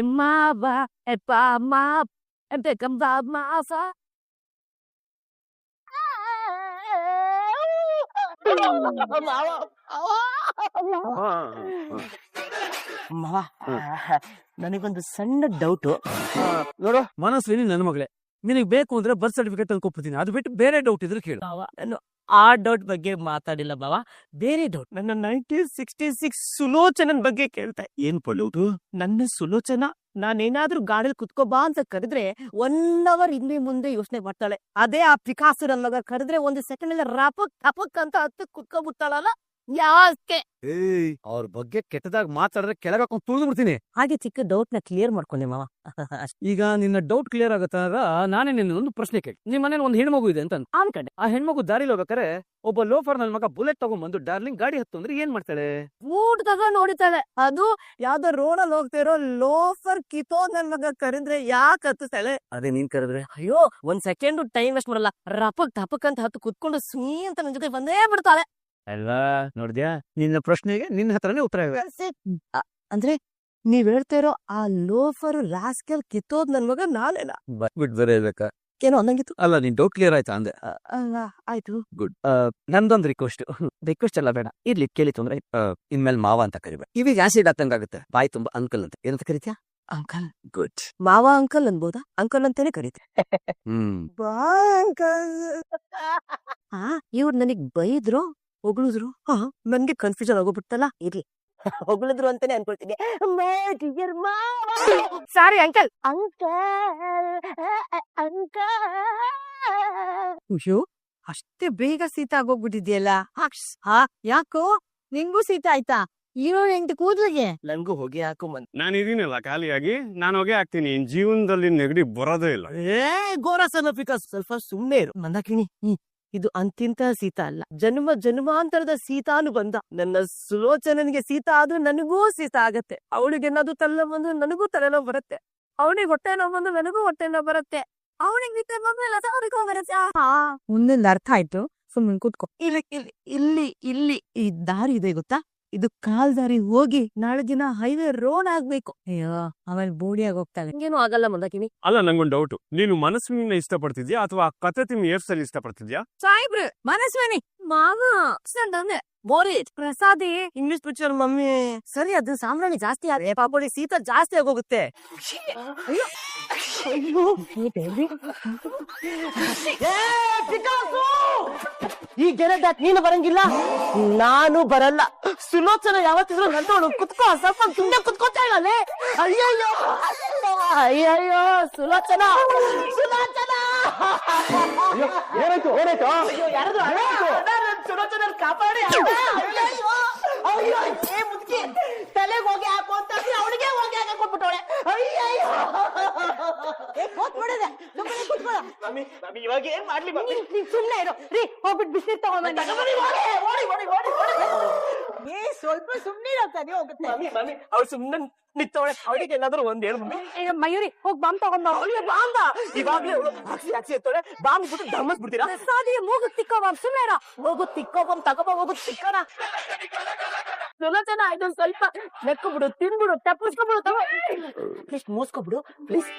Mava, epa, ma, empecamba, mava. ನನಗೊಂದು ಸಣ್ಣ doubt. ನೋಡು ಮನಸ್ವಿನಿ ನನ್ನ ಮಗಳೇ, ನಿನಗೆ ಬೇಕು ಅಂದ್ರೆ ಬರ್ತ್ ಸರ್ಟಿಫಿಕೇಟ್ ತಂದ್ಕೊಡ್ತೀನಿ. ಅದು ಬಿಟ್ಟು ಬೇರೆ ಡೌಟ್ ಇದ್ರೆ ಕೇಳು. ನಾನು ಆ ಡೌಟ್ ಬಗ್ಗೆ ಮಾತಾಡಿಲ್ಲ ಬಾವ, ಬೇರೆ ಡೌಟ್. ನನ್ನ 1966 ಸುಲೋಚನನ್ ಬಗ್ಗೆ ಕೇಳ್ತಾ. ಏನ್ ಡೌಟು? ನನ್ನ ಸುಲೋಚನಾ ನಾನೇನಾದ್ರೂ ಗಾಡಿಲಿ ಕುತ್ಕೋಬಾ ಅಂತ ಕರೆದ್ರೆ 1 hour ಹಿಂದೆ ಮುಂದೆ ಯೋಚನೆ ಮಾಡ್ತಾಳೆ. ಅದೇ ಆ ಪಿಕಾಸು ನನ್ನ ಮಗ ಕರೆದ್ರೆ 1 ಸೆಕೆಂಡ್ ಅಲ್ಲಿ ರಪಕ್ ಟಪಕ್ ಅಂತ ಹತ್ತು ಕುತ್ಕೋಬಿಡ್ತಾಳಲ್ಲ. ಯಾಕೆ ಅವ್ರ ಬಗ್ಗೆ ಕೆಟ್ಟದಾಗ ಮಾತಾಡಿದ್ರೆ ಕೆಳಗೆ ಹಾಕೊಂಡು ತುಳಿದು ಬಿಡ್ತೀನಿ. ಹಾಗೆ ಚಿಕ್ಕ ಡೌಟ್ ನ ಕ್ಲಿಯರ್ ಮಾಡ್ಕೊಂಡೆ ಮಾವ. ಈಗ ನಿನ್ನ ಡೌಟ್ ಕ್ಲಿಯರ್ ಆಗತ್ತಾರ ನಾನೇ ನಿನ್ನ ಒಂದು ಪ್ರಶ್ನೆ ಕೇಳಿ. ನಿಮ್ ಮನೇಲಿ ಒಂದು ಹೆಣ್ಮಗು ಇದೆ ಅಂತ ಅನ್ಕಂಡೆ. ಆ ಹೆಣ್ಮಗು ದಾರಿಲಿ ಹೋಗ್ಬೇಕಾರೆ ಒಬ್ಬ ಲೋಫರ್ ನನ್ನ ಮಗ ಬುಲೆಟ್ ತಗೊಂಡ್ಬಂದು ಡಾರ್ಲಿಂಗ್ ಗಾಡಿ ಹತ್ತು ಅಂದ್ರೆ ಏನ್ ಮಾಡ್ತಾಳೆ? ಊಟ ತಗೊಂಡ್ ನೋಡಿತಾಳೆ. ಅದು ಯಾವ್ದೋ ರೋಡಲ್ಲಿ ಹೋಗ್ತಿರೋ ಲೋಫರ್ ಕಿತೋ ನನ್ ಮಗ ಕರೆದ್ರೆ ಯಾಕೆ ಹತ್ತಾಳೆ? ಅದೇ ನೀನ್ ಕರೆದ್ರೆ ಅಯ್ಯೋ 1 ಸೆಕೆಂಡ್ ಟೈಮ್ ವೇಸ್ಟ್ ಮಾಡಲ್ಲ, ರಪಕ್ ಟಪಕ್ ಅಂತ ಹತ್ತು ಕುತ್ಕೊಂಡು ಸ್ವೀ ಅಂತ ನನ್ ಜೊತೆ ಬಂದೇ ಬಿಡ್ತಾಳೆ. ಅಲ್ವಾ? ನೋಡಿದ್ಯಾ, ನಿನ್ನ ಪ್ರಶ್ನೆಗೆ ನಿನ್ನ ಹತ್ರನೇ ಉತ್ತರ ಇದೆ. ಅಂದ್ರೆ ನೀವ್ ಹೇಳ್ತಿರೋ ಆ ಲೋಫರ್ ರಾಸ್ಕೆಲ್ ಕಿತ್ತೋದ್ ನನ್ ಮಗ ನಾನೇನಾ? ಬಿಟ್ ಬರೇಬೇಕಾ? ಏನೋ ಅನ್ನಂಗಿತ್ತು. ಅಲ್ಲ, ನಿನ್ ಡೌಟ್ ಕ್ಲಿಯರ್ ಆಯ್ತಾ ಅಂದೆ. ಆಯ್ತು, ಗುಡ್. ನಂದೊಂದು ರಿಕ್ವೆಸ್ಟ್ ಎಲ್ಲ ಬೇಡ, ಇರ್ಲಿ ಕೇಳಿ ತೊಂದ್ರೆ. ಇನ್ಮೇಲೆ ಮಾವ ಅಂತ ಕರಿಬೇಡ. ಇವಾಗ ಆಸಿಡ್ ಹತ್ತಂಗಾಗುತ್ತೆ. ಬಾಯಿ ತುಂಬಾ ಅಂಕಲ್ ಅಂತ ಏನಂತ ಕರಿತ್ಯಾ? ಅಂಕಲ್. ಗುಡ್. ಮಾವ ಅಂಕಲ್ ಅನ್ಬೋದಾ? ಅಂಕಲ್ ಅಂತಾನೆ ಕರೀತೆ. ಬಾ ಅಂಕಲ್. ಇವ್ರು ನನಗ್ ಬೈದ್ರು ಹೊಗಳಿದ್ರು, ನನ್ಗೆ ಕನ್ಫ್ಯೂಷನ್ ಆಗೋಗ್ಬಿಡ್ತಲ್ಲ. ಇರ್ಲಿ, ಹೊಗಳಿದ್ರು ಅಂತಾನೆ ಅನ್ಕೊಳ್ತೀನಿ. Sorry uncle. ಅಯ್ಯೋ, ಅಷ್ಟೇ ಬೇಗ ಶೀತ ಆಗೋಗ್ಬಿಟ್ಟಿದ್ಯಲ್ಲ. ಯಾಕೋ ನಿಂಗೂ ಶೀತ ಆಯ್ತಾ? ಇರೋ 8 ಕೂದ್ಲಿಗೆ ನನ್ಗೂ ಹೊಗೆ ಹಾಕೊಂಬಂದ್. ನಾನು ಇದೀನಲ್ಲ ಖಾಲಿಯಾಗಿ, ನಾನು ಹೊಗೆ ಹಾಕ್ತೀನಿ. ಜೀವನದಲ್ಲಿ ನೆಗಡಿ ಬರೋದೇ ಇಲ್ಲ. ಗೋರಸನ ಪಿಕಾಸ್, ಸ್ವಲ್ಪ ಸುಮ್ನೆ ಇರು. ಮಂದಾಕಿಣಿ, ಇದು ಅಂತಿಂತ ಶೀತ ಅಲ್ಲ, ಜನ್ಮಾಂತರದ ಶೀತಾನು ಬಂದ. ನನ್ನ ಸುಲೋಚನನಿಗೆ ಶೀತ ಆದ್ರೂ ನನಗೂ ಶೀತ ಆಗತ್ತೆ. ಅವಳಿಗೆ ಏನಾದ್ರು ತಲೆನೋವು ಬಂದ್ರೆ ನನಗೂ ತಲೆನೋವು ಬರುತ್ತೆ. ಅವನಿಗೆ ಹೊಟ್ಟೆ ನೋವು ಬಂದ್ರೆ ನನಗೂ ಹೊಟ್ಟೆ ನೋವು ಬರುತ್ತೆ. ಅವನಿಗೆ ನಿದ್ದೆ ಬಂದ್ರೆ ಅವ್ರಿಗೂ ಬರುತ್ತೆ. ಮುಂದಿನ ಅರ್ಥ ಆಯ್ತು, ಸುಮ್ಮನೆ ಕೂತ್ಕೋ. ಇಲ್ಲಿ ಈ ದಾರಿ ಇದೆ ಗೊತ್ತಾ? ಇದು ಕಾಲ್ ದಾರಿ ಹೋಗಿ ನಾಳೆ ದಿನ ಹೈವೇ ರೋಡ್ ಆಗ್ಬೇಕು. ಅಯ್ಯೋ, ಆಮೇಲೆ ಬೋಡಿಯಾಗಿ ಹೋಗ್ತಾಳೆ. ಹಿಂಗೇನು ಆಗಲ್ಲ ಮಂದಾಕಿನಿ. ಅಲ್ಲ, ನಂಗೊಂದು ಡೌಟ್. ನೀನು ಮನಸ್ವಿನಿನ ಇಷ್ಟಪಡ್ತಿದ್ಯಾ ಅಥವಾ ಕತೆ ತಿಮ್ಮಿ ಏರ್ಸಲ್ಲಿ ಇಷ್ಟಪಡ್ತಿದ್ಯಾ? ಸಾಯಿಬ್ರು ಮನಸ್ವಿನಿ ಮಾವ ಪ್ರಸಾದಿ ಇಂಗ್ಲಿಷ್ ಪಿಕ್ಚರ್ ಮಮ್ಮಿ. ಸರಿ, ಅದು ಸಾಂಬ್ರಾಣಿ ಜಾಸ್ತಿ ಆದ್ರೆ ಪಾಪಡಿ ಶೀತ ಜಾಸ್ತಿ ಆಗೋಗುತ್ತೆ. ಈ ಗೆರೆದ ನೀನು ಬರಂಗಿಲ್ಲ, ನಾನು ಬರಲ್ಲ. ಸುಲೋಚನ ಯಾವತ್ತಿದ್ರು ನಂತೋಳು ಕುತ್ಕೋ, ಸ್ವಲ್ಪ ಸುಮ್ಮನೆ ಕುತ್ಕೋತಾ ಇಲ್ಲೇ. ಅಯ್ಯಯ್ಯೋ ಅಯ್ಯಯ್ಯೋ, ಸುಲೋಚನ ಏನಾಯ್ತು? ಸುಲೋಚನ ಕಾಪಾಡಿ. ಮುದುಕಿ ತಲೆಗೆ ಹೋಗಿ ಹಾಕು ಅಂತ ಅವಳಿಗೆ ಹೋಗಿ ಹಾಕೊಟ್ಬಿಟ್ಟವಳೆ. ಅಯ್ಯಯ್ಯೋ, ಇವಾಗ ಏನ್ ಮಾಡ್ಲಿ? ಸುಮ್ನೆ ಇರೋ ರೀ, ಹೋಗ್ಬಿಟ್ಟು ಬಿಸಿನೀರ್ ತಗೊಂಡ್ ಸ್ವಲ್ಪ ಸುಮ್ನೆ ಇರೋತಾನೆ ಹೋಗುತ್ತೆ. ಅವ್ಳು ಸುಮ್ನೆ ನಿತ್ತವಳೆ. ಅವಳಿಗೆ ಎಲ್ಲಾದ್ರೂ ಒಂದ್ ಹೇಳು ಮಯೂರಿ, ಹೋಗಿ ಬಾಂಬ್ ತಗೊಂಡ. ಬಾಂಬ ಇವಾಗ್ಲೇ ಹಾಕ್ಸಿ ಎತ್ತೋಳೆ. ಬಾಂಬ್ ಬಿಟ್ಟು ಧರ್ಮಸ್ ಬಿಡ್ತೀರಾ? ಮೂಗು ತಿಕ್ಕೋ ಬಾಂಬ್. ಸುಮ್ನೆ ಇರೋ, ಹೋಗು ತಿಕ್ಕೋ ಬಾಂಬ್ ತಗೋಬ, ಹೋಗು ತಿಕ್ಕೋಣ. ಸುಲೋಚನ ಇದೊಂದ್ ಸ್ವಲ್ಪ ನೆಕ್ಕೊಬಿಡು, ತಿನ್ಬಿಡು, ತಪ್ಪಿಸ್ಕೊಬಿಡು. ತಗೋ ಪ್ಲೀಸ್, ಮೂಸ್ಕೊಬಿಡು ಪ್ಲೀಸ್.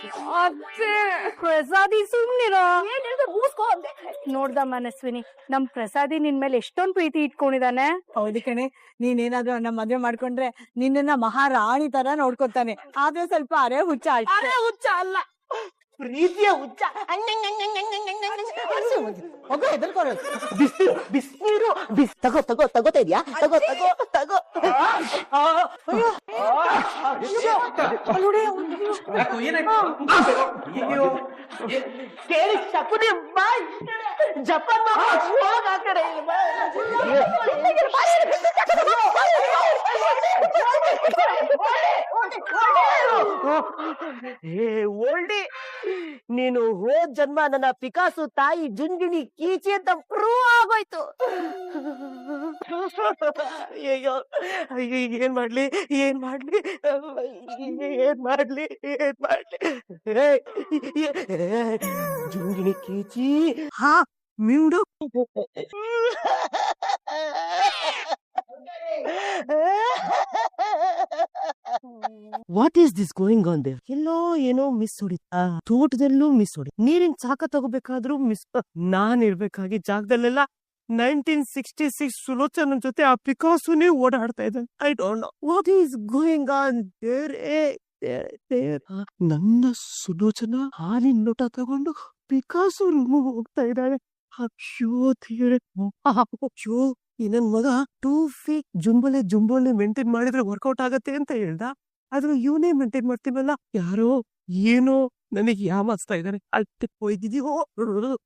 ಪ್ರಸಾದಿ ಸುಮ್ನಿರೋ. ಏನ್ ಹೇಳ್ದೆ? ಮೂಸ್ಕೋ ಅಂದೆ. ನೋಡ್ದ ಮನಸ್ವಿನಿ, ನಮ್ ಪ್ರಸಾದಿ ನಿನ್ ಮೇಲೆ ಎಷ್ಟೊಂದ್ ಪ್ರೀತಿ ಇಟ್ಕೊಂಡಿದಾನೆ. ಹೌದು ಕಣೆ, ನೀನೇನಾದ್ರೂ ನಮ್ಮ ಮದ್ವೆ ಮಾಡ್ಕೊಂಡ್ರೆ ನಿನ್ನ ಮಹಾರಾಣಿ ತರ ನೋಡ್ಕೊತಾನೆ. ಆದ್ರೆ ಸ್ವಲ್ಪ ಅರೆ ಹುಚ್ಚ ಅಲ್ಲ, ಪ್ರೀತಿಯ ಹುಚ್ಚ. ಬಿಸಿನೀರು ತಗೋತಾ ಇದೆಯಾ? ತಗೋ. ಕೇಳಿ ಶಕುನಿ ಬಾಯ್ ಜಪಾನ್ ಹೋಗ ಆ ಕಡೆ. ಓಲ್ಡಿ, ನೀನು ಹೋದ್ ಜನ್ಮ ನನ್ನ ಪಿಕಾಸು ತಾಯಿ ಜುಂಗಿಣಿ ಕೀಚಿ ಅಂತ ಪ್ರೂವ್ ಆಗೋಯ್ತು. ಅಯ್ಯೋ ಏನ್ ಮಾಡ್ಲಿ? ಜುಂಗಿಣಿ ಕೀಚಿ. ಹಾ ಮಿಂಡು what is this going on there? ಎಲ್ಲೋ ಏನೋ ಮಿಸ್ ಹೊಡಿತ, ತೋಟದಲ್ಲೂ ಮಿಸ್ ಹೊಡಿ, ನೀರಿನ ಚಾಕ ತಗೋಬೇಕಾದ್ರೂ ಮಿಸ್. ನಾನ್ ಇರ್ಬೇಕಾಗಿ ಜಾಗದಲ್ಲೆಲ್ಲ 1966 ಸುಲೋಚನನ್ ಜೊತೆ ಆ ಪಿಕಾಸುನೇ ಓಡಾಡ್ತಾ ಇದ್ದಾನೆ. I don't know what is going on there. ನನ್ನ ಸುಲೋಚನ ಹಾಲಿನ ಲೋಟ ತಗೊಂಡು ಪಿಕಾಸು ರೂಮ್ ಹೋಗ್ತಾ ಇದ್ದಾಳೆ. ಅಯ್ಯೋ ದೇವ್ರೆ, ಅಯ್ಯೋ ಈ ನನ್ ಮಗ 2 feet ಜುಂಬಲೆ ಮೇಂಟೈನ್ ಮಾಡಿದ್ರೆ ವರ್ಕೌಟ್ ಆಗತ್ತೆ ಅಂತ ಹೇಳ್ದ. ಆದ್ರೆ ಇವನೇ ಮೇಂಟೈನ್ ಮಾಡ್ತೀವಲ್ಲ, ಯಾರೋ ಏನೋ ನನಗೆ ಯಾಮಾಸ್ತಾ ಇದ್ದಾನೆ. ಅಳ್ತೆ ಹೋಯ್ದಿದೀವೋ.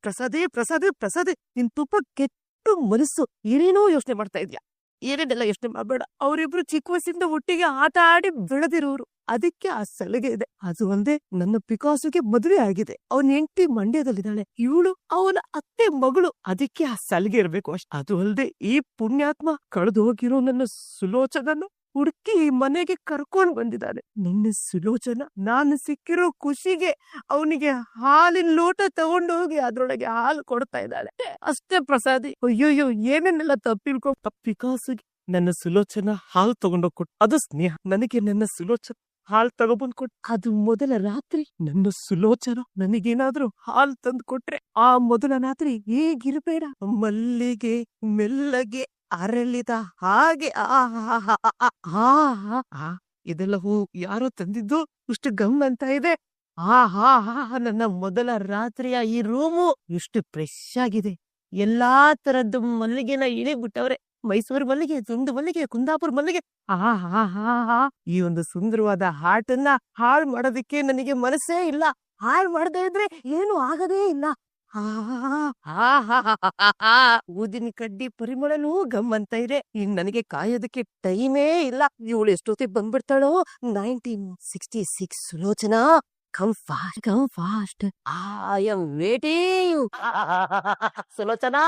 ಪ್ರಸಾದೇ ನಿನ್ ತುಪ್ಪ ಕೆಟ್ಟು ಮನಸ್ಸು, ಏನೇನೋ ಯೋಚನೆ ಮಾಡ್ತಾ ಇದ್ಯಾ. ಏನೇನೆಲ್ಲ ಯೋಚನೆ ಮಾಡ್ಬೇಡ. ಅವರಿಬ್ರು ಚಿಕ್ಕ ವಯಸ್ಸಿಂದ ಒಟ್ಟಿಗೆ ಆಟ ಆಡಿ ಬೆಳೆದಿರೋರು, ಅದಕ್ಕೆ ಆ ಸಲಿಗೆ ಇದೆ. ಅದು ಅಲ್ಲದೆ ನನ್ನ ಪಿಕಾಸುಗೆ ಮದುವೆ ಆಗಿದೆ, ಅವನ ಹೆಂಡತಿ ಮಂಡ್ಯದಲ್ಲಿದ್ದಾಳೆ, ಇವಳು ಅವನ ಅತ್ತೆ ಮಗಳು, ಅದಕ್ಕೆ ಆ ಸಲಿಗೆ ಇರ್ಬೇಕು ಅಷ್ಟೇ. ಅದು ಅಲ್ಲದೆ ಈ ಪುಣ್ಯಾತ್ಮ ಕಳೆದು ಹೋಗಿರೋ ನನ್ನ ಸುಲೋಚನನ್ನು ಹುಡುಕಿ ಈ ಮನೆಗೆ ಕರ್ಕೊಂಡ್ ಬಂದಿದ್ದಾನೆ. ನಿನ್ನ ಸುಲೋಚನ ನಾನು ಸಿಕ್ಕಿರೋ ಖುಷಿಗೆ ಅವನಿಗೆ ಹಾಲಿನ ಲೋಟ ತಗೊಂಡೋಗಿ ಅದ್ರೊಳಗೆ ಹಾಲು ಕೊಡ್ತಾ ಇದ್ದಾಳೆ ಅಷ್ಟೇ. ಪ್ರಸಾದಿ, ಅಯ್ಯೋಯ್ಯೋ ಏನೇನೆಲ್ಲ ತಪ್ಪಿಲ್ಕೊ. ಪಿಕಾಸುಗೆ ನನ್ನ ಸುಲೋಚನ ಹಾಲು ತಗೊಂಡೋಗ್ ಕೊಟ್ಟು, ಅದು ಸ್ನೇಹ. ನನಗೆ ನನ್ನ ಸುಲೋಚನ ಹಾಲ್ ತಗೊಬಂದ್ ಕೊಟ್ಟು, ಅದು ಮೊದಲ ರಾತ್ರಿ ನನ್ನ ಸುಲೋಚನ ನನಗೇನಾದ್ರೂ ಹಾಲ್ ತಂದು ಕೊಟ್ರೆ ಆ ಮೊದಲ ರಾತ್ರಿ ಹೇಗಿರ್ಬೇಡ, ಮಲ್ಲಿಗೆ ಮೆಲ್ಲಗೆ ಅರಳಿದ ಹಾಗೆ. ಇದೆಲ್ಲ ಹೂ ಯಾರೋ ತಂದಿದ್ದು ಇಷ್ಟು ಗಮ್ ಅಂತ ಇದೆ. ನನ್ನ ಮೊದಲ ರಾತ್ರಿಯ ಈ ರೂಮು ಎಷ್ಟು ಫ್ರೆಶ್ ಆಗಿದೆ. ಎಲ್ಲಾ ತರದ್ದು ಮಲ್ಲಿಗೆನ ಇಳಿಬಿಟ್ಟವ್ರೆ. ಮೈಸೂರು ಮಲ್ಲಿಗೆ, ದುಂಡು ಮಲ್ಲಿಗೆ, ಕುಂದಾಪುರ ಮಲ್ಲಿಗೆ. ಈ ಒಂದು ಸುಂದರವಾದ ಹಾಟನ್ನ ಹಾಳು ಮಾಡೋದಕ್ಕೆ ನನಗೆ ಮನಸ್ಸೇ ಇಲ್ಲ. ಹಾಳು ಮಾಡದೇ ಇದ್ರೆ ಏನು ಆಗದೇ ಇಲ್ಲ. ಊದಿನ ಕಡ್ಡಿ ಪರಿಮಳನೂ ಗಮ್ಮಂತ ಇದೆ. ಇನ್ ನನಗೆ ಕಾಯೋದಕ್ಕೆ ಟೈಮೇ ಇಲ್ಲ. ಇವಳು ಎಷ್ಟೊತ್ತಿಗೆ ಬಂದ್ಬಿಡ್ತಾಳೋ. 1966 Sulochana, come fast. I am waiting. Sulochana.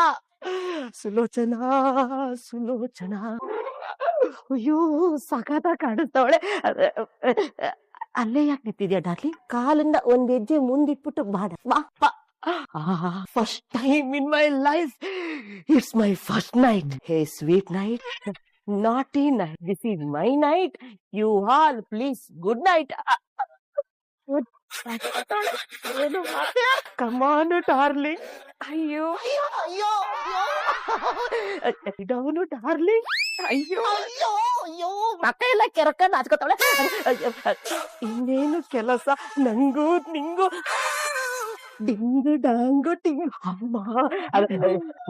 ಅಯ್ಯೋ ಸಖತ ಕಾಣಿಸ್ತಾವಳೆ. ಅಲ್ಲೇ ಯಾಕೆ ನಿಂತಿದ್ಯಾ ಡಾರ್ಲಿಂಗ್? ಕಾಲನ್ನ ಒಂದ್ ಹೆಜ್ಜೆ ಮುಂದಿಟ್ಬಿಟ್ಟು ಬಾಡ ಬಾ. First time in my life. It's my first night. Hey, sweet night. Naughty night. This is my night. You all, please, good night. Come on, darling. ಅಯ್ಯೋ down darling. ಅಯ್ಯೋ ಮಕ್ಕ ಎಲ್ಲ ಕೆರಕ ನಾಚ್ಕೊತಾವಳೆ. ಇನ್ನೇನು ಕೆಲಸ ನಂಗೂ ನಿಂಗೂ. ಡಿಂಗು ಡಾಂಗು ಟಿಂಗು. ಅಮ್ಮ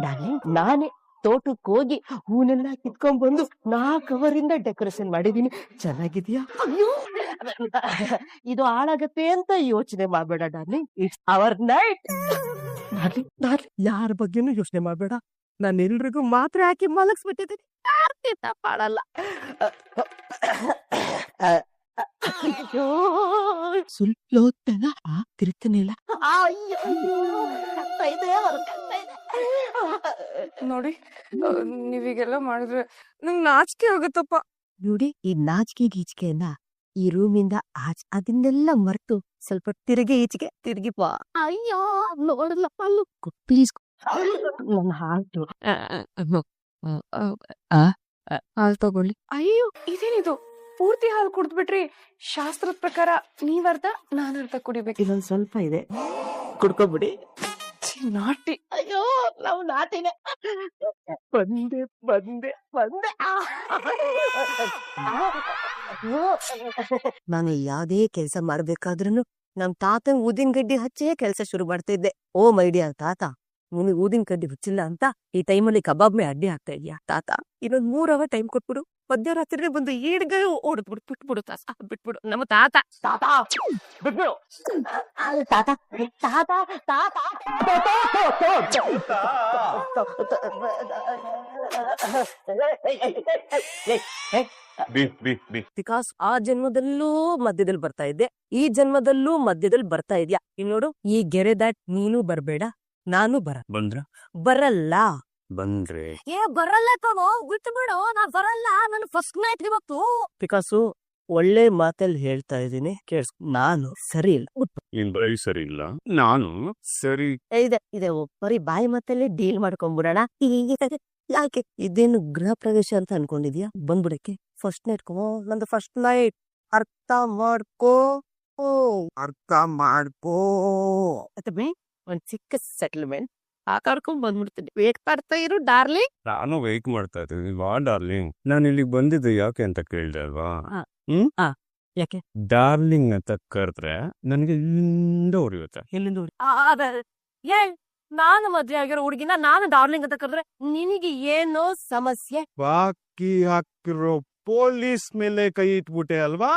ಡಾರ್ಲಿಂಗ್, ನಾನೇ ತೋಟಕ್ಕೆ ಹೋಗಿ ಹೂನೆಲ್ಲ ಕಿತ್ಕೊಂಡ್ ಬಂದು 4 ಅವರಿಂದ ಡೆಕೋರೇಷನ್ ಮಾಡಿದೀನಿ. ಚೆನ್ನಾಗಿದ್ಯಾ? ಅಯ್ಯೋ ಇದು ಹಾಳಾಗತ್ತೆ ಅಂತ ಯೋಚನೆ ಮಾಡ್ಬೇಡ darling. It's hour night. Darling, ಯಾರ ಬಗ್ಗೆನೂ ಯೋಚನೆ ಮಾಡ್ಬೇಡ. ನಾನು ಎಲ್ರಿಗೂ ಮಾತ್ರ ಹಾಕಿ ಮಲಗಿಸ್ಬಿಟ್ಟಿದ್ದೀನಿ. ಪಾಡಲ್ಲ. ಅಯ್ಯೋ ಸುಲ್ಲೋತನ ತಿರುಗ್ತಾನಿಲ್ಲ. ನೋಡಿ, ನೀವೀಗೆಲ್ಲ ಮಾಡಿದ್ರೆ ನಂಗ್ ನಾಚಿಕೆ ಆಗುತ್ತಪ್ಪ. ನೋಡಿ, ಈ ನಾಚಿಕೆ ಗೀಚಿಕೆಯನ್ನ ಈ ರೂಮಿಂದ ಅದನ್ನೆಲ್ಲ ಮರೆತು ಸ್ವಲ್ಪ ತಿರುಗಿ ಬಾ. ಅಯ್ಯೋ ನೋಡಲ್ಲ ಪ್ಲೀಸ್. ನನ್ನ ಹಾರ್ಟು. ಹಾಲ್ ತಗೊಳ್ಳಿ. ಅಯ್ಯೋ ಇದೇನಿದು, ಪೂರ್ತಿ ಹಾಲು ಕುಡ್ದ್ಬಿಟ್ರಿ. ಶಾಸ್ತ್ರದ ಪ್ರಕಾರ ನೀವರ್ಧ ನಾನರ್ಧ ಕುಡಿಬೇಕು. ಇದೊಂದ್ ಸ್ವಲ್ಪ ಇದೆ, ಕುಡ್ಕೊಬಿಡಿ. ನಾಟಿ. ಅಯ್ಯೋ ನಾವು ನಾಟಿನೇ. ಬಂದೆ. ನಾನು ಯಾವ್ದೇ ಕೆಲ್ಸ ಮಾಡ್ಬೇಕಾದ್ರೂ ನಮ್ ತಾತಂಗ್ ಊದಿನ ಗಡ್ಡಿ ಹಚ್ಚೇ ಕೆಲ್ಸ ಶುರು ಮಾಡ್ತಿದ್ದೆ. ಓ ಮೈಡಿಯಾ ತಾತ, ನಿನಗೆ ಊದಿನ ಕಡ್ಡಿ ಹುಚ್ಚಿಲ್ಲ ಅಂತ ಈ ಟೈಮಲ್ಲಿ ಕಬಾಬ್ ಮೇ ಅಡ್ಡಿ ಆಗ್ತಾ ಇದೆಯಾ ತಾತ? ಇನ್ನೊಂದ್ 3 ಅವರ್ ಟೈಮ್ ಕೊಟ್ಬಿಡು. ಮಧ್ಯರಾತ್ರಿ ಬಂದು ಈಡ್ಗೈ ಓಡಿದ್ಬಿಡು. ಬಿಟ್ಬಿಡು ಬಿಟ್ಬಿಡು. ನಮ್ಮ ತಾತ ಬಿಟ್ಬಿಡು. ತಾತ ಬಿಕಾಸ್ ಆ ಜನ್ಮದಲ್ಲೂ ಮಧ್ಯದಲ್ಲಿ ಬರ್ತಾ ಇದ್ದೆ, ಈ ಜನ್ಮದಲ್ಲೂ ಮಧ್ಯದಲ್ಲಿ ಬರ್ತಾ ಇದ್ಯಾ. ಇನ್ ನೋಡು, ಈ ಗೆರೆ ದಾಟ್ ನೀನು ಬರ್ಬೇಡ, ನಾನು ಬರಲ್ಲ. ಬಂದ್ರೆ ಬರಲ್ಲ ಕಣೋ, ಬಿಟ್ಟು ಬಿಡು. ನಾನ್ ಬರಲ್ಲ. ನಾನು ಫಸ್ಟ್ ನೈಟ್ ಇವತ್ತು. ಪಿಕಾಸು, ಒಳ್ಳೆ ಮಾತಲ್ಲಿ ಹೇಳ್ತಾ ಇದೀನಿ ಕೇಳಿಸ್. ನಾನು ಸರಿ ಇಲ್ಲ. ನೀನ್ ಬರೀ ಸರಿ ಇಲ್ಲ, ನಾನು ಸರಿ. ಇದೆ ಬರೀ ಬಾಯಿ ಮಾತಲ್ಲಿ ಡೀಲ್ ಮಾಡ್ಕೊಂಡ್ಬಿಡೋಣ. ಯಾಕೆ ಇದೇನು ಗೃಹ ಪ್ರವೇಶ ಅಂತ ಅನ್ಕೊಂಡಿದ್ಯಾ ಬಂದ್ಬಿಡಕ್ಕೆ ಫಸ್ಟ್ ನೈಟ್ ನಂದು ಫಸ್ಟ್ ನೈಟ್ ಅರ್ಥ ಮಾಡ್ಕೋ ಅರ್ಥ ಮಾಡ್ಕೋ. ಅಥವಾ ಒಂದ್ ಚಿಕ್ಕ ಸೆಟಲ್ಮೆಂಟ್ ಕರ್ಕೊಂಡ್ ಬಂದ್ಬಿಡ್ತೀನಿ ವೇಟ್ ಮಾಡ್ತಾ ಇರು ಡಾರ್ಲಿಂಗ್. ನಾನು ವೆಯ್ಟ್ ಮಾಡ್ತಾ ಇದ್ದೀನಿ ವಾ ಡಾರ್ಲಿಂಗ್. ನಾನು ಇಲ್ಲಿಗೆ ಬಂದಿದ್ದು ಯಾಕೆ ಅಂತ ಕೇಳ್ದೆ ಅಲ್ವಾ? ಯಾಕೆ ಡಾರ್ಲಿಂಗ್ ಅಂತ ಕರೆದ್ರೆ ನನಗೆ ಇಲ್ಲಿಂದ ಉರಿಯುತ್ತೆ. ಎಲ್ಲಿಂದ ಏ ನಾನು ಮದ್ವೆ ಆಗಿರೋ ಹುಡುಗಿನ ನಾನು ಡಾರ್ಲಿಂಗ್ ಅಂತ ಕರೆದ್ರೆ ನಿನಗೆ ಏನೋ ಸಮಸ್ಯೆ? ಬಾಕಿ ಹಾಕಿರೋ ಪೊಲೀಸ್ ಮೇಲೆ ಕೈ ಇಟ್ಬಿಟ್ಟೆ ಅಲ್ವಾ?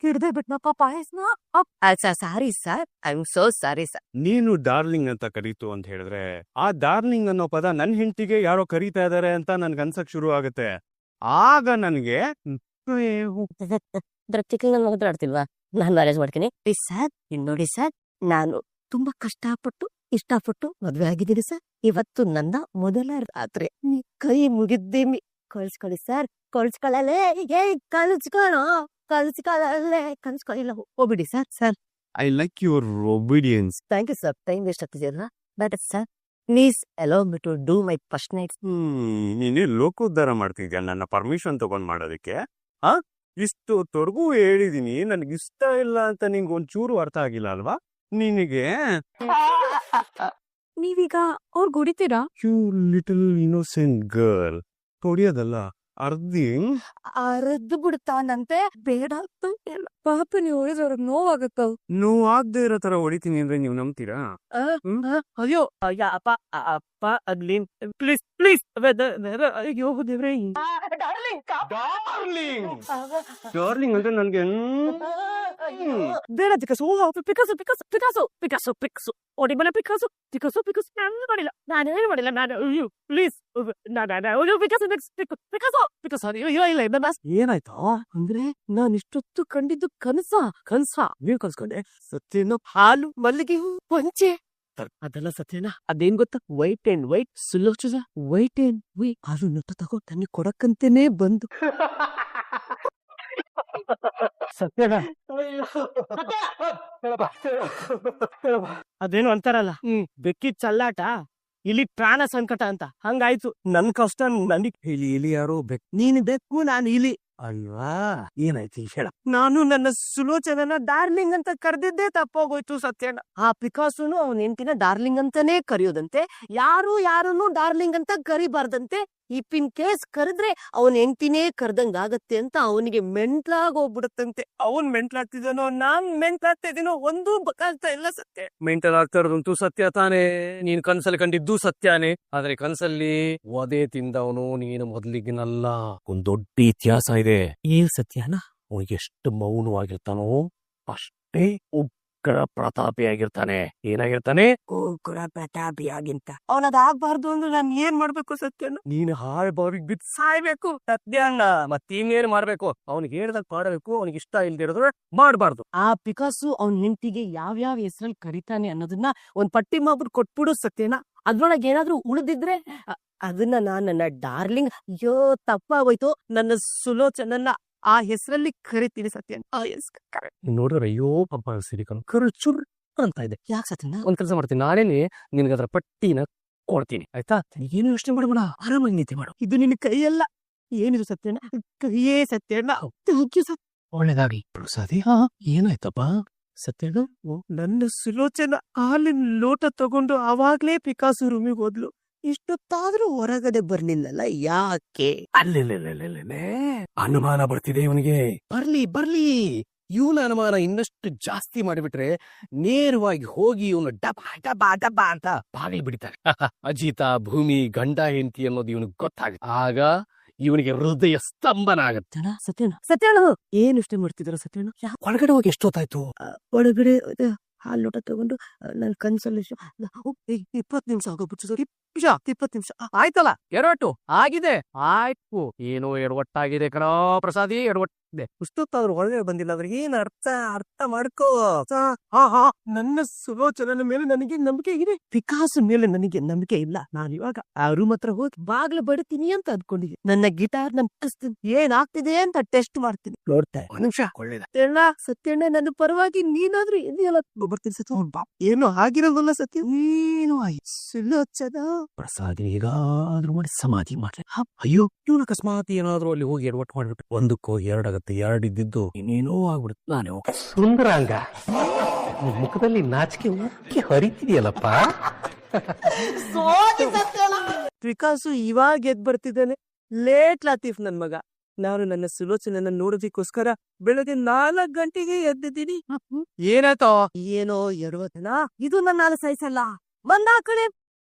ಹಿಡ್ದೆ ಬಿಟ್ನಪ್ಪ ಪಾಯಸ್ನ. Sorry sir, I am so sorry sir. ನೀನು ಡಾರ್ಲಿಂಗ್ ಅಂತ ಕರೀತು ಅಂತ ಹೇಳಿದ್ರೆ ಆ ಡಾರ್ಲಿಂಗ್ ಅನ್ನೋ ಪದ ನನ್ ಹೆಂಡತಿಗೆ ಯಾರೋ ಕರೀತಾ ಇದಾರೆ ಅಂತ ನನ್ಗೆ ಅನ್ಸಕ್ ಶುರು ಆಗುತ್ತೆ. ಆಗ ನನಗೆ ಚಿಕ್ಕ ಮಾತಾಡ್ತಿಲ್ವಾ ನಾನು ಮ್ಯಾರೇಜ್ ಮಾಡ್ತೀನಿ ಸರ್. ನೋಡಿ ಸರ್, ನಾನು ತುಂಬಾ ಕಷ್ಟಪಟ್ಟು ಇಷ್ಟಪಟ್ಟು ಮದ್ವೆ ಆಗಿದ್ದೀನಿ ಸರ್. ಇವತ್ತು ನನ್ನ ಮೊದಲ ರಾತ್ರಿ ಕೈ ಮುಗಿದ್ದೀವಿ. ಕಳ್ಸ್ಕೊಳ್ಳಿ ಸರ್, ಕಳ್ಸ್ಕೊಳ್ಳಲೇ ಕಳ್ಸ್ಕೊಳ್ಳಿಲ್ಲ ಹೋಗ್ಬಿಡಿ sir. Sir I like your obedience. Thank you sir. Time waste ಆಗ್ತಿದೆಯಲ್ಲ but sir please allow me to do my first night. ನೀನೇ ಲೋಕೋದ್ಧಾರ ಮಾಡ್ತಿದ್ಯಾ ನನ್ನ ಪರ್ಮಿಷನ್ ತಗೊಂಡ್ ಮಾಡೋದಕ್ಕೆ? ಇಷ್ಟೊತ್ತವರೆಗೂ ಹೇಳಿದೀನಿ ನನಗೆ ಇಷ್ಟ ಇಲ್ಲ ಅಂತ ನಿಂಗೆ ಒಂಚೂರು ಅರ್ಥ ಆಗಿಲ್ಲ ಅಲ್ವಾ ನಿನಗೆ? ನೀವೀಗ ಅವ್ರಿಗೆ ಹೊಡಿತೀರಾ? You little innocent girl. ಹೊಡಿಯೋದಲ್ಲ ಅರ್ಧಿ ಅರ್ದು ಬಿಡ್ತಾನಂತೆ. ಬೇಡ ಪಾಪ ನೀವು ಹೊಡೆದ್ರೆ ಅವ್ರಿಗೆ ನೋವಾಗತ್ತ. ನೋವು ಆಗದೆ ಇರೋ ತರ ಹೊಡಿತೀನಿ ಅಂದ್ರೆ ನೀವು ನಂಬ್ತೀರಾ? ಅಯ್ಯೋ ಅಪ್ಪ ಅಪ್ಪ ಅಗ್ಲಿ ಪ್ಲೀಸ್ ಪ್ಲೀಸ್. ಅಯ್ಯೋ ದೇವ್ರೆ, ಡಾರ್ಲಿಂಗ್ ಅಂದ್ರೆ ನನ್ಗೆ ಬೇಡ ಪಿಕಾಸು ಪಿಕಾಸು ಪಿಕಾಸು ಪಿಕಾಸು ಪಿಕಾಸು ಪಿಕಾಸು ಹೊಡಿಬಲ್ಲ ಪಿಕಾಸು ಪಿಕಾಸು ಪಿಕಾಸು ನಾನೇನು ಮಾಡಿಲ್ಲ ನಾನು. ಅಯ್ಯೋ ಪ್ಲೀಸ್ ಪಿಕಾಸು ಪಿಕಾಸು ಪಿಕಾಸು. ಇಲ್ಲ ಏನಾಯ್ತು ಅಂದ್ರೆ ನಾನು ಇಷ್ಟೊತ್ತು ಕಂಡಿದ್ದು ಕನ್ಸ ನೀವ್ ಕನ್ಸ್ಕೊಂಡೆ. ಸತ್ಯನ ಹಾಲು ಮಲ್ಲಿಗೆ ಹೂ ಪಂಚೆ ಅದೆಲ್ಲ ಸತ್ಯನ. ಅದೇನ್ ಗೊತ್ತಾ, white and white Sulochana white and white ಹಾಲು ನೊಟ್ಟ ತಗೋ ನನಗೆ ಕೊಡಕ್ಕಂತೇನೆ ಬಂದು ಸತ್ಯನ. ಅದೇನು ಅಂತಾರಲ್ಲ, ಬೆಕ್ಕಿ ಚಲ್ಲಾಟ ಇಲ್ಲಿ ಪ್ರಾಣ ಸಂಕಟ ಅಂತ ಹಂಗಾಯ್ತು. ನನ್ ಕಷ್ಟ ನನಗ್ ಇಲ್ಲಿ ಯಾರೋ ನೀನ್ ಬೆಕ್ಕು ನಾನು ಇಲಿ ಅಲ್ವಾ? ಏನಾಯ್ತು ಹೇಳ. ನಾನು ನನ್ನ ಸುಲೋಚನನ ಡಾರ್ಲಿಂಗ್ ಅಂತ ಕರೆದಿದ್ದೇ ತಪ್ಪೋಗೋಯ್ತು ಸತ್ಯಣ್ಣ. ಆ ಪಿಕಾಸುನು ಅವನ ಹೆಂಡತಿನ ಡಾರ್ಲಿಂಗ್ ಅಂತಾನೆ ಕರೆಯೋದಂತೆ. ಯಾರನ್ನು ಡಾರ್ಲಿಂಗ್ ಅಂತ ಕರಿಬಾರ್ದಂತೆ. ಇಫ್ ಇನ್ ಕೇಸ್ ಕರೆದ್ರೆ ಅವನ ಹೆಂಡತಿನೇ ಕರ್ದಂಗಾಗತ್ತೆ ಅಂತ ಅವನಿಗೆ ಮೆಂಟ್ಲಾಗ್ ಹೋಗ್ಬಿಡುತ್ತಂತೆ. ಅವನ್ ಮೆಂಟ್ಲಾಗ್ತಿದ್ದಾನೋ ನಾನ್ ಮೆಂಟ್ಲಾಗ್ತಾ ಇದೀನೋ ಒಂದು ಗೊತ್ತಾಗ್ತಾ ಇಲ್ಲ ಸತ್ಯ. ಮೆಂಟಲ್ ಆಗ್ತಾ ಇರೋದಂತೂ ಸತ್ಯ ತಾನೇ. ನೀನ್ ಕನ್ಸಲ್ಲಿ ಕಂಡಿದ್ದು ಸತ್ಯಾನೇ. ಆದ್ರೆ ಕನ್ಸಲ್ಲಿ ಒದೆ ತಿಂದವನು ನೀನು ಮೊದ್ಲಿಗಿನಲ್ಲ. ಒಂದ್ ದೊಡ್ಡ ಇತಿಹಾಸ ಇದೆ. ಏನ್ ಸತ್ಯನ? ಅವನಿಗೆ ಎಷ್ಟು ಮೌನವಾಗಿರ್ತಾನೋ ಅಷ್ಟೇ ಉಗ್ರ ಪ್ರತಾಪಿಯಾಗಿರ್ತಾನೆ. ಏನಾಗಿರ್ತಾನೆ? ಉಗ್ರ ಪ್ರತಾಪಿಯಾಗಿಂತ. ಅವನದಾಗ್ಬಾರ್ದು ಅಂದ್ರೆ ನಾನ್ ಏನ್ ಮಾಡ್ಬೇಕು ಸತ್ಯನ? ನೀನ್ ಹಾಳ್ ಬಾವಿಗೆ ಬಿದ್ದು ಸಾಯ್ಬೇಕು ಸತ್ಯಣ್ಣ. ಮತ್ತೇನೇನ್ ಮಾಡ್ಬೇಕು? ಅವ್ನಿಗೆ ಹೇಳ್ದಾಗ ಮಾಡಬೇಕು. ಅವನಿಗೆ ಇಷ್ಟ ಇಲ್ದಿರೋದ್ರೆ ಮಾಡ್ಬಾರ್ದು. ಆ ಪಿಕಾಸು ಅವನ್ ಹೆಂಡತಿಗೆ ಯಾವ್ಯಾವ ಹೆಸರಲ್ಲಿ ಕರಿತಾನೆ ಅನ್ನೋದನ್ನ ಒಂದ್ ಪಟ್ಟಿ ಮಾಡ್ಬಿಟ್ಟು ಕೊಟ್ಬಿಡು ಸತ್ಯನ. ಅದ್ರೊಳಗೆ ಏನಾದ್ರೂ ಉಳಿದಿದ್ರೆ ಅದನ್ನ ನನ್ನ ಡಾರ್ಲಿಂಗ್ ಅಯ್ಯೋ ತಪ್ಪಾಗೋಯ್ತು ನನ್ನ ಸುಲೋಚನನ್ನ ಆ ಹೆಸರಲ್ಲಿ ಕರಿತೀನಿ ಸತ್ಯನ್. ನೋಡಿದ್ರೆ ಅಯ್ಯೋ ಪಾಪ ಸಿರಿಕನ್ ಕರುಚುರ್ ಅಂತ ಇದೆ. ಯಾಕೆ ಸತ್ಯನ? ಒಂದ್ ಕೆಲಸ ಮಾಡ್ತೀನಿ, ನಾನೇನೆ ನಿನ್ಗೆ ಅದ್ರ ಪಟ್ಟಿನ ಕೊಡ್ತೀನಿ ಆಯ್ತಾ? ಏನು ಯೋಚನೆ ಮಾಡಬೇಡ, ಆರಾಮಾಗಿ ನಿದ್ದೆ ಮಾಡು. ಇದು ನಿನ್ನ ಕೈಯಲ್ಲ. ಏನಿದು ಸತ್ಯಣ್ಣ? ಕೈಯೇ ಸತ್ಯಣ್ಣ. Thank you sir. ಒಳ್ಳೇದಾಗಿ ಪ್ರಸಾದಿ. ಏನಾಯ್ತಪ್ಪ ಸತ್ಯಣ್ಣ? ನನ್ನ ಸುಲೋಚನ ಹಾಲಿನ ಲೋಟ ತಗೊಂಡು ಅವಾಗ್ಲೇ ಪಿಕಾಸು ರೂಮಿಗೆ ಹೋದ್ಲು. ಇಷ್ಟೊತ್ತಾದ್ರೂ ಹೊರಗಡೆ ಬರ್ಲಿಲ್ಲಲ್ಲ, ಯಾಕೆ? ಅಲ್ಲೇ ಅನುಮಾನ ಬರ್ತಿದೆ ಇವನಿಗೆ. ಬರ್ಲಿ ಇವನ ಅನುಮಾನ ಇನ್ನಷ್ಟು ಜಾಸ್ತಿ ಮಾಡಿಬಿಟ್ರೆ ನೇರವಾಗಿ ಹೋಗಿ ಇವನು ಡಬ ಅಂತ ಬಾಗಿಲು ಬಿಡ್ತಾರೆ. ಅಜಿತ ಭೂಮಿ ಗಂಡ ಹೆಂಡತಿ ಅನ್ನೋದು ಇವನಿಗೆ ಗೊತ್ತಾಗುತ್ತೆ. ಆಗ ಇವನಿಗೆ ಹೃದಯ ಸ್ತಂಭನ ಆಗತ್ತೆ. ಸತ್ಯಣ್ಣ ಏನ್ ಇಷ್ಟ ಮಾಡ್ತಿದ್ರ ಸತ್ಯಣ್ಣ? ಒಳಗಡೆ ಹೋಗಿ ಎಷ್ಟೊತ್ತಾಯ್ತು? ಒಳಗಡೆ ಹಾಲು ಲೋಟ ತಗೊಂಡು ನನ್ ಕನ್ಸಲ್ಲಿ 20 ನಿಮಿಷ ಆಗೋಗ್ಬಿಟ್ಟು ಸರ್. 20 ನಿಮಿಷ ಆಯ್ತಲ್ಲ, ಎಡವಟ್ಟು ಆಗಿದೆ. ಆಯ್ತು, ಏನೋ ಎಡವಟ್ಟಾಗಿದೆ ಕಣೋ ಪ್ರಸಾದಿ, ಎಡವಟ್ಟು ಇಷ್ಟೊತ್ತಾದ್ರೂ ಒಳಗೆ ಬಂದಿಲ್ಲ ಅಂದ್ರೆ ಏನ್ ಅರ್ಥ ಮಾಡ್ಕೋ. ನನ್ನ ಸುಲೋಚನನ ಮೇಲೆ ನನಗೆ ನಂಬಿಕೆ ಇದೆ, ವಿಕಾಸ್ ಮೇಲೆ ನನಗೆ ನಂಬಿಕೆ ಇಲ್ಲ. ನಾನು ಇವಾಗ ಆ ರೂಮ್ ಹತ್ರ ಹೋಗಿ ಬಾಗ್ಲು ಬಡ್ತೀನಿ ಅಂತ ಅನ್ಕೊಂಡಿದ್ದೀನಿ. ನನ್ನ ಗಿಟಾರ್ ಏನಾಗ್ತಿದೆ ಅಂತ ಟೆಸ್ಟ್ ಮಾಡ್ತೀನಿ. ನೋಡ್ತಾ ಒಂದ್ ನಿಮಿಷ ಒಳ್ಳೇದ. ಸತ್ಯಣ್ಣ ನನ್ನ ಪರವಾಗಿ ನೀನಾದ್ರೂ ಇದೆಯಲ್ಲ ಬರ್ತೀನಿ ಸತ್ಯ. ಏನು ಆಗಿರೋದಲ್ಲ ಸತ್ಯ, ಏನು ಸುಲೋಚನ. ಪ್ರಸಾದ್ ಹೇಗಾದ್ರೂ ಮಾಡಿ ಸಮಾಧಿ ಮಾಡ್ಲಿ. ಅಯ್ಯೋ ಇವನು ಅಕಸ್ಮಾತ್ ಏನಾದ್ರೂ ಅಲ್ಲಿ ಹೋಗಿ ಎಡವಟ್ಟು ಮಾಡ್ಬಿಟ್ಟು ಒಂದಕ್ಕೋ ಎರಡಾಗತ್ತೆ, ಎರಡಿದ್ದು ಇನ್ನೇನೋ ಆಗ್ಬಿಡುತ್ತೆ. ನಾನೇ ಸುಂದರಾಂಗ, ಮುಖದಲ್ಲಿ ನಾಚಿಕೆ ಉಕ್ಕಿ ಹರಿತಿದೆಯಲ್ಲಪ್ಪ. ವಿಕಾಸು ಇವಾಗ ಎದ್ ಬರ್ತಿದ್ದಾನೆ. ಲೇಟ್ ಲತೀಫ್ ನನ್ ಮಗ. ನಾನು ನನ್ನ ಸುಲೋಚನನ್ನ ನೋಡೋದಕ್ಕೋಸ್ಕರ ಬೆಳಗ್ಗೆ 4 ಗಂಟೆಗೆ ಎದ್ದಿದ್ದೀನಿ. ಏನಾಯ್ತೋ ಏನೋ ಎಡವತನ, ಇದು ನನ್ನ ಸಹಿಸಲ್ಲ. ಬಂದ ಆ ಕಡೆ